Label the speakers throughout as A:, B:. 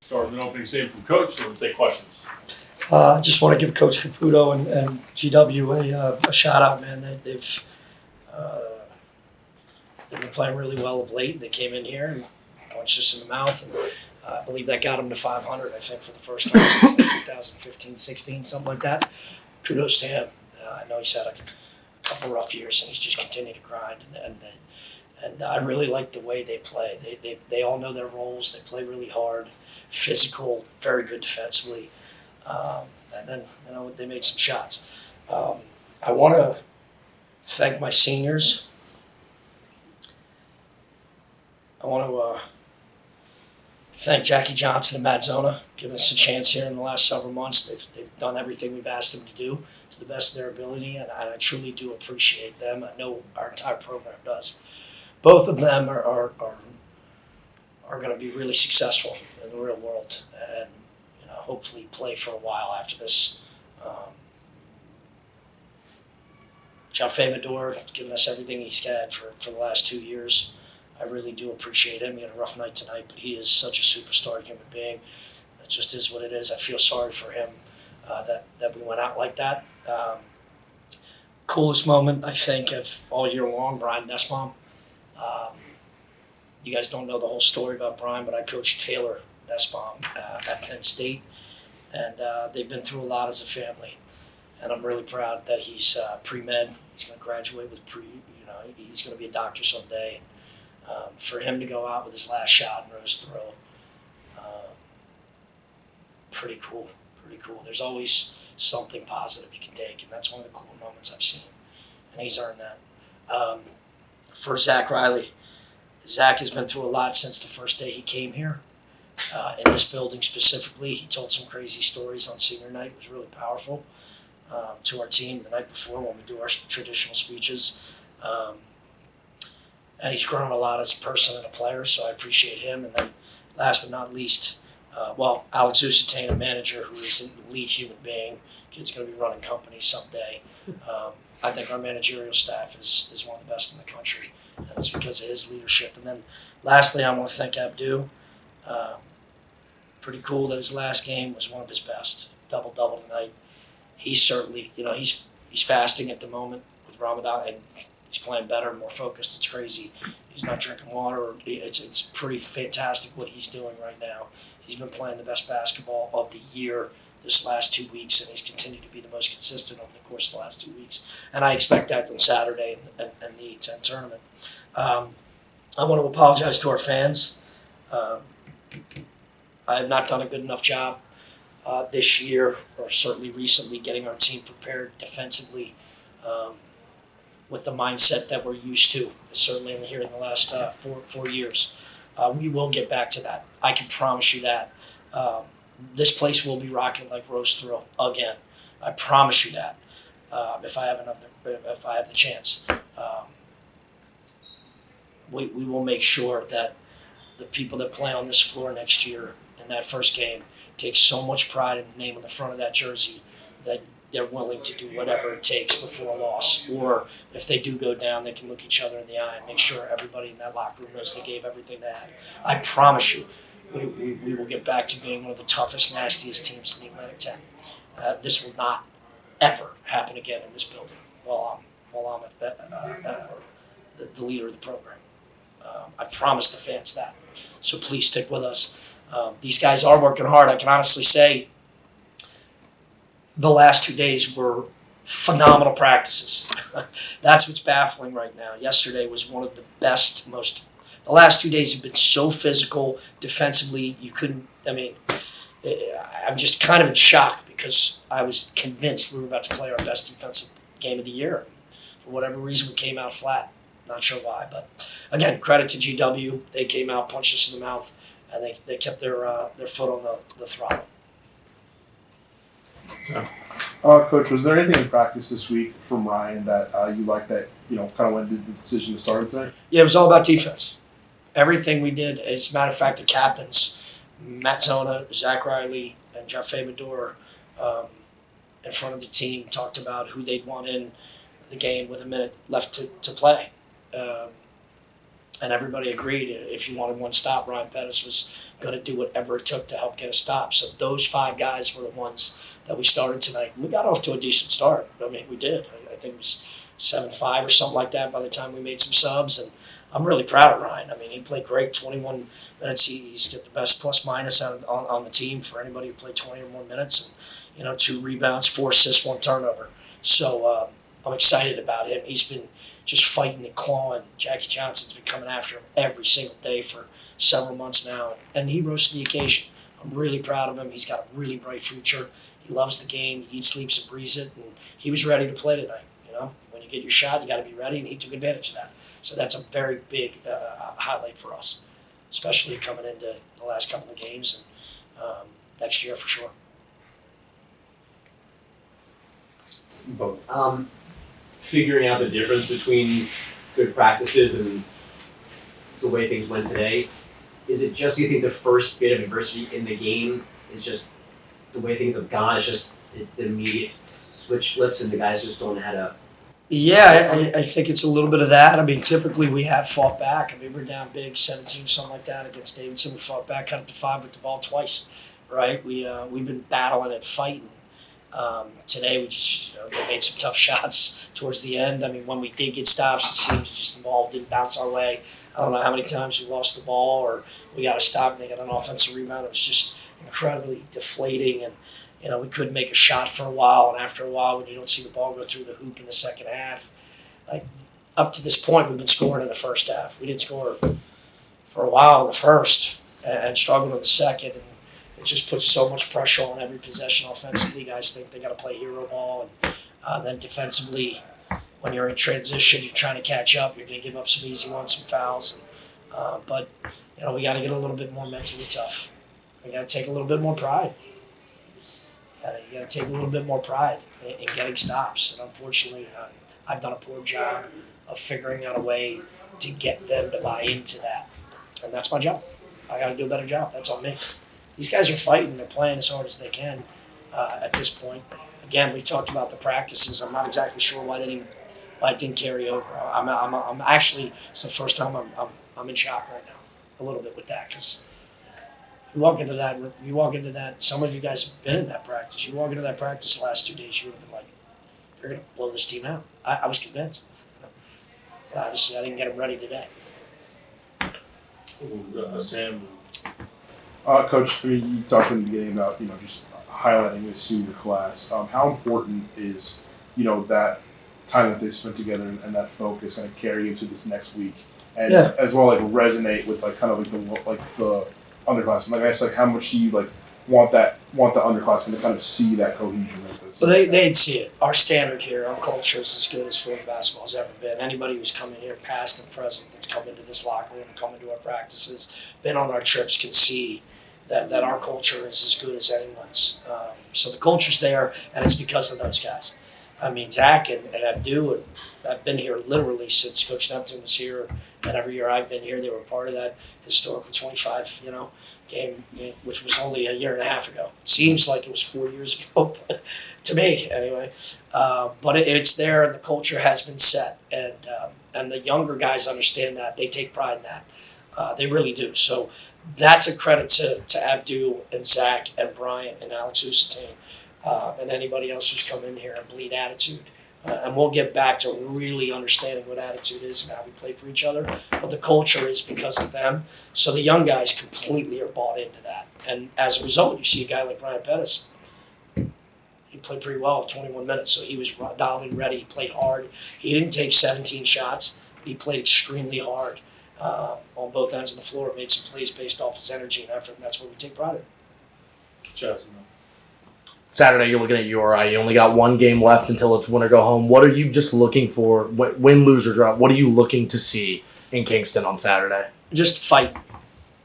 A: Start with an opening statement from Coach, and we'll take questions.
B: I just want to give Coach Caputo and GW a shout out, man. They've been playing really well of late. They came in here and punched us in the mouth, and I believe that got them to 500. I think for the first time since 2015-16, something like that. Kudos to him. I know he's had a couple rough years, and he's just continued to grind. And I really like the way they play. They all know their roles. They play really hard, physical, very good defensively. And then, they made some shots. I want to thank my seniors. I want to thank Jackie Johnson and Matt Zona, giving us a chance here in the last several months. They've done everything we've asked them to do to the best of their ability, and I truly do appreciate them. I know our entire program does. Both of them are going to be really successful in the real world, and hopefully play for a while after this. Jaffe Medor has given us everything he's had for the last 2 years. I really do appreciate him. He had a rough night tonight, but he is such a superstar human being. It just is what it is. I feel sorry for him that we went out like that. Coolest moment, I think, of all year long, Brian Nussbaum. You guys don't know the whole story about Brian, but I coached Taylor Nussbaum at Penn State, and they've been through a lot as a family. And I'm really proud that he's pre-med. He's going to graduate with he's going to be a doctor someday. And for him to go out with his last shot in Rose Throw, pretty cool. There's always something positive you can take, and that's one of the cool moments I've seen. And he's earned that. For Zach Riley, Zach has been through a lot since the first day he came here. In this building specifically, he told some crazy stories on senior night. It was really powerful to our team the night before when we do our traditional speeches. And he's grown a lot as a person and a player, so I appreciate him. And then last but not least, Alex Usatane, a manager who is an elite human being. Kid's going to be running companies someday. I think our managerial staff is one of the best in the country, and it's because of his leadership. And then lastly, I want to thank Abdu. Pretty cool that his last game was one of his best. Double-double tonight. He's certainly, he's fasting at the moment with Ramadan, and he's playing better, more focused. It's crazy. He's not drinking water. It's pretty fantastic what he's doing right now. He's been playing the best basketball of the year this last 2 weeks, and he's continued to be the most consistent over the course of the last 2 weeks. And I expect that on Saturday and the E10 tournament. I want to apologize to our fans. I have not done a good enough job this year, or certainly recently, getting our team prepared defensively with the mindset that we're used to, certainly here in the last 4 years. We will get back to that. I can promise you that. This place will be rocking like Rose Thrill again. I promise you that. If I have the chance, we will make sure that the people that play on this floor next year in that first game take so much pride in the name on the front of that jersey that they're willing to do whatever it takes before a loss. Or if they do go down, they can look each other in the eye and make sure everybody in that locker room knows they gave everything they had. I promise you, we will get back to being one of the toughest, nastiest teams in the Atlantic 10. This will not ever happen again in this building while I'm the leader of the program. I promise the fans that. So please stick with us. These guys are working hard. I can honestly say the last 2 days were phenomenal practices. That's what's baffling right now. Yesterday was one of the best, the last 2 days have been so physical, defensively, I'm just kind of in shock because I was convinced we were about to play our best defensive game of the year. For whatever reason, we came out flat. Not sure why, but again, credit to GW. They came out, punched us in the mouth, and they kept their foot on the throttle.
C: Yeah. Coach, was there anything in practice this week from Ryan that you liked that kind of went into the decision to start today?
B: Yeah, it was all about defense. Everything we did. As a matter of fact, the captains, Matt Zona, Zach Riley, and Jaffe Medor, in front of the team, talked about who they'd want in the game with a minute left to play. and everybody agreed if you wanted one stop, Ryan Pettis was going to do whatever it took to help get a stop. So those 5 guys were the ones that we started tonight. We got off to a decent start. I mean, we did. I think it was 7-5 or something like that by the time we made some subs, and I'm really proud of Ryan. I mean, he played great, 21 minutes. He's got the best plus minus on the team for anybody who played 20 or more minutes. And, 2 rebounds, 4 assists, 1 turnover. So I'm excited about him. He's been just fighting and clawing. Jackie Johnson's been coming after him every single day for several months now, and he rose to the occasion. I'm really proud of him. He's got a really bright future. He loves the game. He eats, sleeps, and breathes it, and he was ready to play tonight. When you get your shot, you got to be ready, and he took advantage of that. So that's a very big highlight for us, especially coming into the last couple of games and next year for sure.
D: Figuring out the difference between good practices and the way things went today, is it just, you think, the first bit of adversity in the game is just the way things have gone? It's just the immediate switch flips and the guys just don't know how to.
B: Yeah, I think it's a little bit of that. I mean, typically we have fought back. I mean, we're down big, 17, something like that against Davidson. We fought back, cut it to 5 with the ball twice, right? We've been battling and fighting. Today we just they made some tough shots towards the end. I mean, when we did get stops, it seems just the ball didn't bounce our way. I don't know how many times we lost the ball or we got a stop and they got an offensive rebound. It was just incredibly deflating, and we couldn't make a shot for a while. And after a while, when you don't see the ball go through the hoop in the second half, like up to this point, we've been scoring in the first half. We didn't score for a while in the first and struggled in the second. And it just puts so much pressure on every possession offensively. Guys think they got to play hero ball, and then defensively, when you're in transition, you're trying to catch up. You're going to give up some easy ones, some fouls. But we got to get a little bit more mentally tough. We got to take a little bit more pride. You got to take a little bit more pride in getting stops. And unfortunately, I've done a poor job of figuring out a way to get them to buy into that. And that's my job. I got to do a better job. That's on me. These guys are fighting. They're playing as hard as they can at this point. Again, we've talked about the practices. I'm not exactly sure why it didn't carry over. I'm actually, it's the first time I'm in shock right now, a little bit with that, because you walk into that. Some of you guys have been in that practice. You walk into that practice the last 2 days, you would have been like, they're going to blow this team out. I was convinced. But obviously, I didn't get them ready today.
A: Sam.
C: Coach, I mean, you talked in the beginning about just highlighting this senior class. How important is that time that they spent together and that focus going to carry into this next week, and as well resonate with kind of the underclassmen? Like I guess how much do you want the underclassmen to kind of see that cohesion?
B: Well, they'd see it. Our standard here, our culture is as good as Fordham basketball has ever been. Anybody who's come in here, past and present, that's come into this locker room, come into our practices, been on our trips, can see that our culture is as good as anyone's. So the culture's there, and it's because of those guys. I mean, Zach and Abdu, and I've been here literally since Coach Neptune was here, and every year I've been here, they were part of that historical 25, game, which was only a year and a half ago. It seems like it was 4 years ago, but to me, anyway. But it's there, and the culture has been set, and the younger guys understand that. They take pride in that. They really do. So that's a credit to Abdu and Zach and Brian and Alex Usatane, and anybody else who's come in here and bleed attitude. And we'll get back to really understanding what attitude is and how we play for each other. But the culture is because of them. So the young guys completely are bought into that. And as a result, you see a guy like Ryan Pettis. He played pretty well at 21 minutes. So he was dialed in ready. He played hard. He didn't take 17 shots. He played extremely hard on both ends of the floor. Made some plays based off his energy and effort. And that's what we take pride in.
A: Chelsea.
E: Saturday, you're looking at URI. You only got one game left until it's win or go home. What are you just looking for? Win, lose, or draw? What are you looking to see in Kingston on Saturday?
B: Just fight,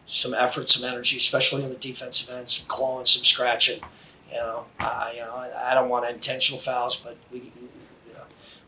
B: some effort, some energy, especially on the defensive end, some clawing, some scratching. I don't want intentional fouls, but we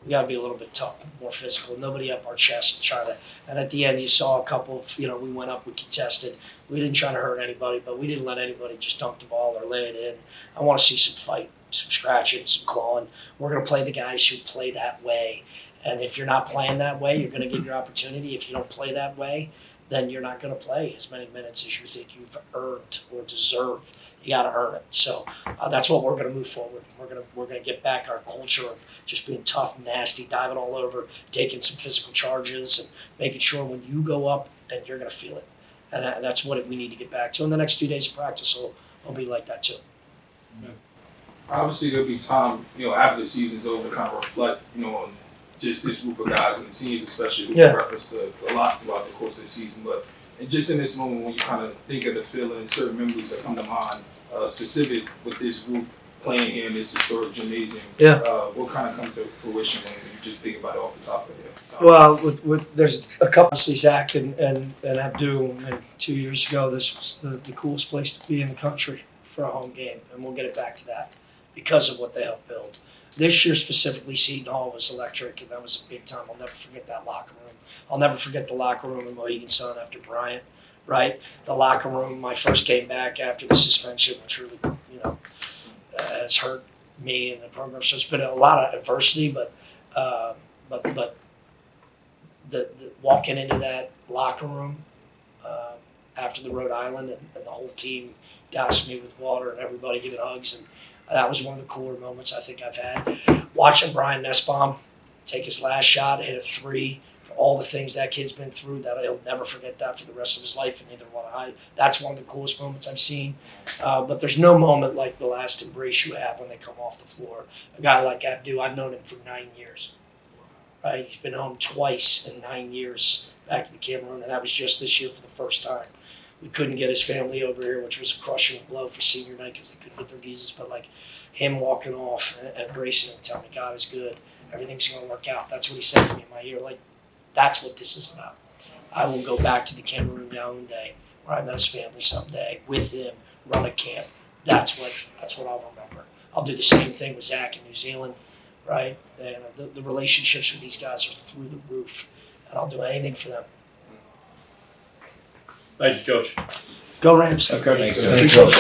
B: got to be a little bit tough, more physical. Nobody up our chest try to. And at the end, you saw a couple of we went up, we contested. We didn't try to hurt anybody, but we didn't let anybody just dunk the ball or lay it in. I want to see some fight, some scratching, some clawing. We're going to play the guys who play that way, And if you're not playing that way, you're going to get your opportunity. If you don't play that way, then you're not going to play as many minutes as you think you've earned or deserve. You got to earn it. So that's what we're going to move forward. We're going to get back our culture of just being tough, nasty, diving all over, taking some physical charges, and making sure when you go up, and you're going to feel it. And that's what we need to get back to. And the next 2 days of practice will be like that too.
F: Obviously, there'll be time, after the season's over to kind of reflect, on just this group of guys and the seniors especially who
B: Yeah.
F: referenced a lot throughout the course of the season. But and just in this moment when you kind of think of the feeling, certain memories that come to mind, specific with this group playing here in this historic gymnasium.
B: Yeah.
F: What kind of comes to fruition when you just think about it off the top of your head?
B: Well, there's a couple, obviously Zach and Abdul, and 2 years ago, this was the coolest place to be in the country for a home game, and we'll get it back to that because of what they helped build. This year specifically, Seton Hall was electric, and that was a big time. I'll never forget that locker room. I'll never forget the locker room in Mohegan Sun after Bryant, right? The locker room, my first game back after the suspension, which really, has hurt me and the program. So it's been a lot of adversity, but the walking into that locker room after the Rhode Island and the whole team doused me with water and everybody giving hugs, and that was one of the cooler moments I think I've had. Watching Brian Nussbaum take his last shot, hit a three, for all the things that kid's been through, that he'll never forget that for the rest of his life, and neither will I. That's one of the coolest moments I've seen. But there's no moment like the last embrace you have when they come off the floor. A guy like Abdu, I've known him for 9 years. Right, he's been home twice in 9 years back to the Cameroon, and that was just this year for the first time. We couldn't get his family over here, which was a crushing blow for senior night because they couldn't get their visas. But like him walking off and embracing and telling me God is good, everything's going to work out. That's what he said to me in my ear. Like, that's what this is about. I will go back to the Cameroon Yaoundé where I met his family someday with him, run a camp. That's what I'll remember. I'll do the same thing with Zach in New Zealand. Right, and the relationships with these guys are through the roof, and I'll do anything for them.
A: Thank you, Coach.
B: Go Rams!
C: Okay.
E: Thanks, Coach.